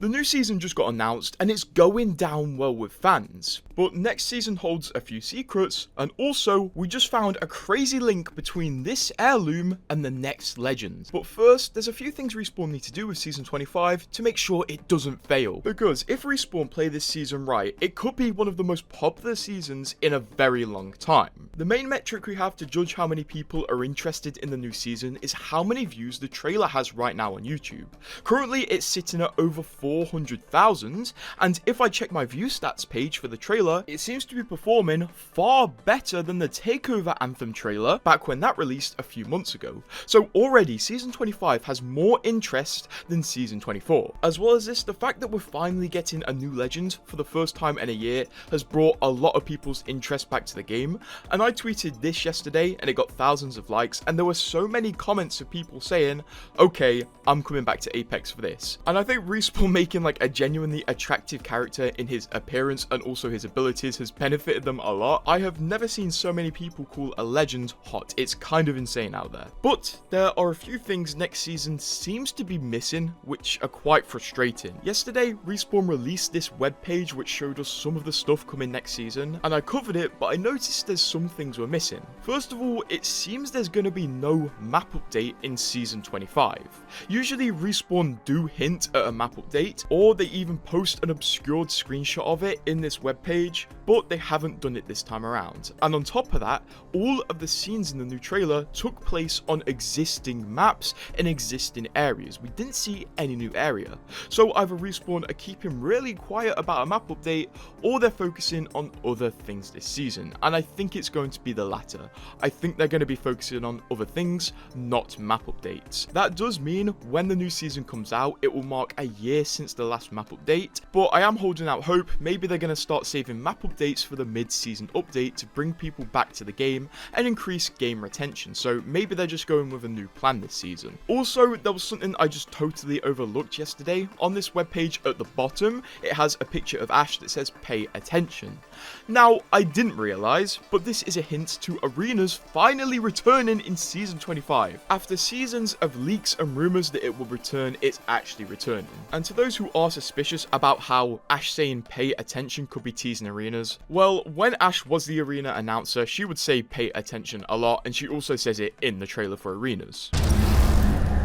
The new season just got announced and it's going down well with fans, but next season holds a few secrets, and also we just found a crazy link between this heirloom and the next legend. But first, there's a few things Respawn need to do with season 25 to make sure it doesn't fail, because if Respawn play this season right, it could be one of the most popular seasons in a very long time. The main metric we have to judge how many people are interested in the new season is how many views the trailer has right now on YouTube. Currently it's sitting at over 400,000, and if I check my view stats page for the trailer, it seems to be performing far better than the Takeover Anthem trailer back when that released a few months ago. So already season 25 has more interest than season 24. As well as this, the fact that we're finally getting a new legend for the first time in a year has brought a lot of people's interest back to the game, and I tweeted this yesterday and it got thousands of likes, and there were so many comments of people saying, okay, I'm coming back to Apex for this. And I think Respawn making like a genuinely attractive character in his appearance and also his abilities has benefited them a lot. I have never seen so many people call a legend hot. It's kind of insane out there. But there are a few things next season seems to be missing, which are quite frustrating. Yesterday, Respawn released this webpage which showed us some of the stuff coming next season, and I covered it, but I noticed there's some things we're missing. First of all, it seems there's going to be no map update in season 25. Usually Respawn do hint at a map update, or they even post an obscured screenshot of it in this webpage, but they haven't done it this time around. And on top of that, all of the scenes in the new trailer took place on existing maps in existing areas. We didn't see any new area. So either Respawn are keeping really quiet about a map update, or they're focusing on other things this season. And I think it's going to be the latter. I think they're going to be focusing on other things, not map updates. That does mean when the new season comes out, it will mark a year since the last map update, but I am holding out hope. Maybe they're going to start saving map updates for the mid-season update to bring people back to the game and increase game retention, so maybe they're just going with a new plan this season. Also, there was something I just totally overlooked yesterday. On this webpage at the bottom, it has a picture of Ash that says pay attention. Now, I didn't realise, but this is a hint to arenas finally returning in season 25. After seasons of leaks and rumours that it will return, it's actually returning. And to those who are suspicious about how Ash saying pay attention could be teasing arenas, well, when Ash was the arena announcer, she would say pay attention a lot, and she also says it in the trailer for arenas.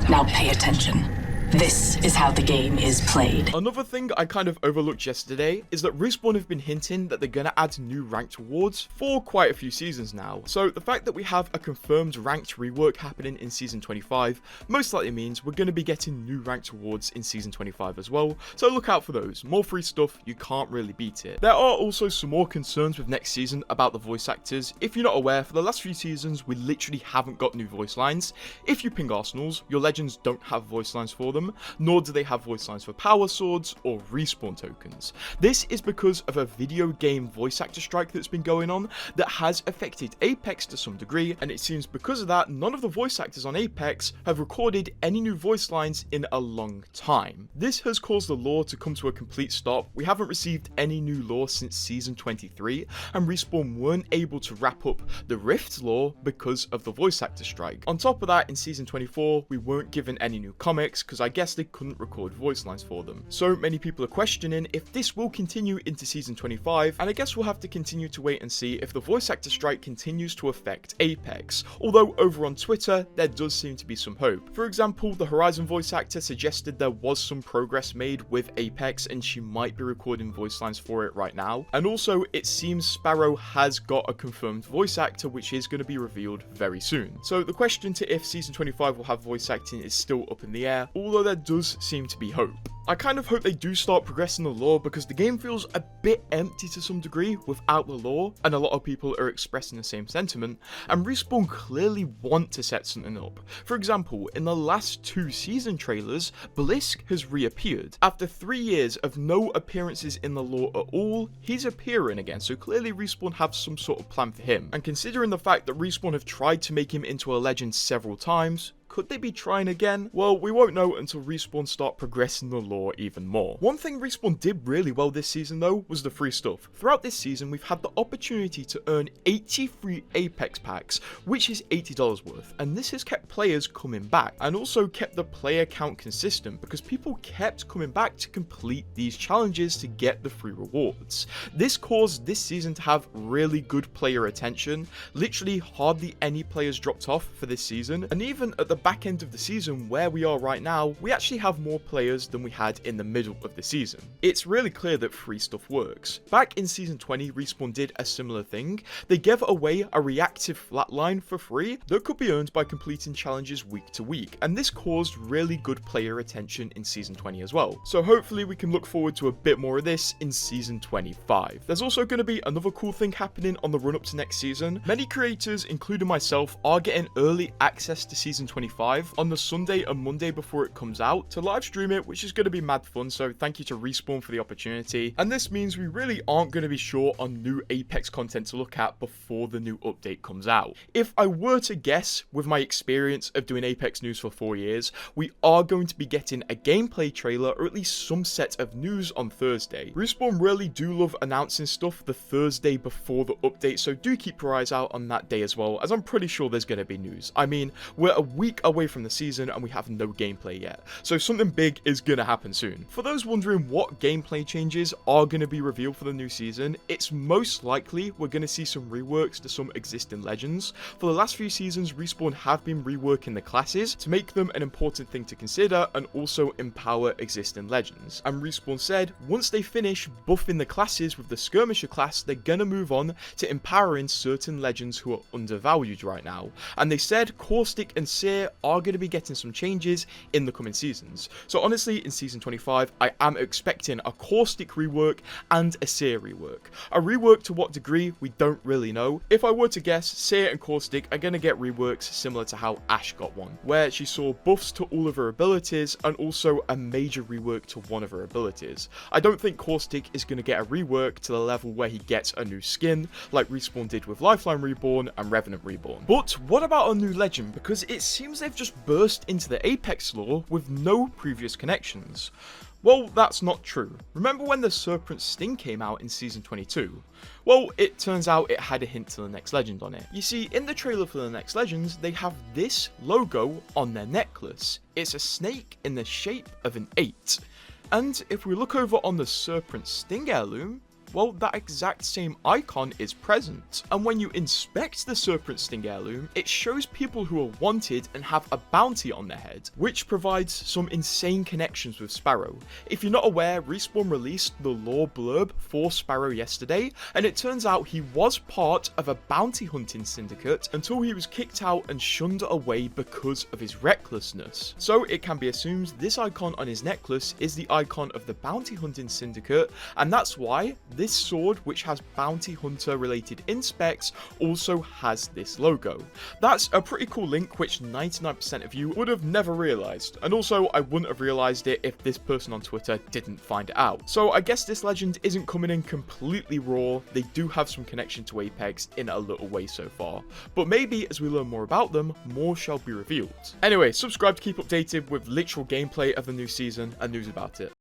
Now pay attention. This is how the game is played. Another thing I kind of overlooked yesterday is that Respawn have been hinting that they're going to add new ranked rewards for quite a few seasons now. So the fact that we have a confirmed ranked rework happening in season 25 most likely means we're going to be getting new ranked rewards in season 25 as well. So look out for those. More free stuff, you can't really beat it. There are also some more concerns with next season about the voice actors. If you're not aware, for the last few seasons, we literally haven't got new voice lines. If you ping Arsenals, your legends don't have voice lines for them, nor do they have voice lines for power swords or respawn tokens. This is because of a video game voice actor strike that's been going on that has affected Apex to some degree, and it seems because of that, none of the voice actors on Apex have recorded any new voice lines in a long time. This has caused the lore to come to a complete stop. We haven't received any new lore since season 23, and Respawn weren't able to wrap up the Rift lore because of the voice actor strike. On top of that, in season 24, we weren't given any new comics because I guess they couldn't record voice lines for them. So many people are questioning if this will continue into season 25, and I guess we'll have to continue to wait and see if the voice actor strike continues to affect Apex. Although over on Twitter, there does seem to be some hope. For example, the Horizon voice actor suggested there was some progress made with Apex and she might be recording voice lines for it right now. And also, it seems Sparrow has got a confirmed voice actor, which is going to be revealed very soon. So the question to if season 25 will have voice acting is still up in the air, although there does seem to be hope. I kind of hope they do start progressing the lore because the game feels a bit empty to some degree without the lore, and a lot of people are expressing the same sentiment, and Respawn clearly want to set something up. For example, in the last 2 season trailers, Blisk has reappeared. After 3 years of no appearances in the lore at all, he's appearing again, so clearly Respawn have some sort of plan for him. And considering the fact that Respawn have tried to make him into a legend several times, Could they be trying again? Well, we won't know until Respawn start progressing the lore even more. One thing Respawn did really well this season though was the free stuff. Throughout this season, we've had the opportunity to earn 83 Apex packs, which is $80 worth, and this has kept players coming back and also kept the player count consistent because people kept coming back to complete these challenges to get the free rewards. This caused this season to have really good player attention. Literally hardly any players dropped off for this season, and even at the back end of the season where we are right now, we actually have more players than we had in the middle of the season. It's really clear that free stuff works. Back in season 20, Respawn did a similar thing. They gave away a reactive flatline for free that could be earned by completing challenges week to week, and this caused really good player attention in season 20 as well. So hopefully we can look forward to a bit more of this in season 25. There's also going to be another cool thing happening on the run up to next season. Many creators, including myself, are getting early access to season 25 on the Sunday and Monday before it comes out to live stream it, which is going to be mad fun, so thank you to Respawn for the opportunity. And this means we really aren't going to be short on new Apex content to look at before the new update comes out. If I were to guess, with my experience of doing Apex news for 4 years, we are going to be getting a gameplay trailer or at least some set of news on Thursday. Respawn really do love announcing stuff the Thursday before the update, so do keep your eyes out on that day as well, as I'm pretty sure there's going to be news. I mean, we're a week away from the season and we have no gameplay yet, so something big is going to happen soon. For those wondering what gameplay changes are going to be revealed for the new season, it's most likely we're going to see some reworks to some existing legends. For the last few seasons, Respawn have been reworking the classes to make them an important thing to consider and also empower existing legends. And Respawn said once they finish buffing the classes with the skirmisher class, they're going to move on to empowering certain legends who are undervalued right now. And they said Caustic and Seer are going to be getting some changes in the coming seasons. So honestly, in season 25, I am expecting a Caustic rework and a Seer rework. A rework to what degree, we don't really know. If I were to guess, Seer and Caustic are going to get reworks similar to how Ash got one, where she saw buffs to all of her abilities and also a major rework to one of her abilities. I don't think Caustic is going to get a rework to the level where he gets a new skin, like Respawn did with Lifeline Reborn and Revenant Reborn. But what about a new legend? Because it seems they've just burst into the Apex lore with no previous connections. Well, that's not true. Remember when the Serpent Sting came out in season 22? Well, it turns out it had a hint to the next legend on it. You see, in the trailer for the next legends, they have this logo on their necklace. It's a snake in the shape of an 8. And if we look over on the Serpent Sting heirloom, well, that exact same icon is present. And when you inspect the Serpent Sting heirloom, it shows people who are wanted and have a bounty on their head, which provides some insane connections with Sparrow. If you're not aware, Respawn released the lore blurb for Sparrow yesterday, and it turns out he was part of a bounty hunting syndicate until he was kicked out and shunned away because of his recklessness. So it can be assumed this icon on his necklace is the icon of the bounty hunting syndicate, and that's why this sword, which has bounty hunter related inspecs, also has this logo. That's a pretty cool link which 99% of you would have never realized, and also I wouldn't have realized it if this person on Twitter didn't find it out. So I guess this legend isn't coming in completely raw. They do have some connection to Apex in a little way so far, but maybe as we learn more about them, more shall be revealed. Anyway, subscribe to keep updated with literal gameplay of the new season and news about it.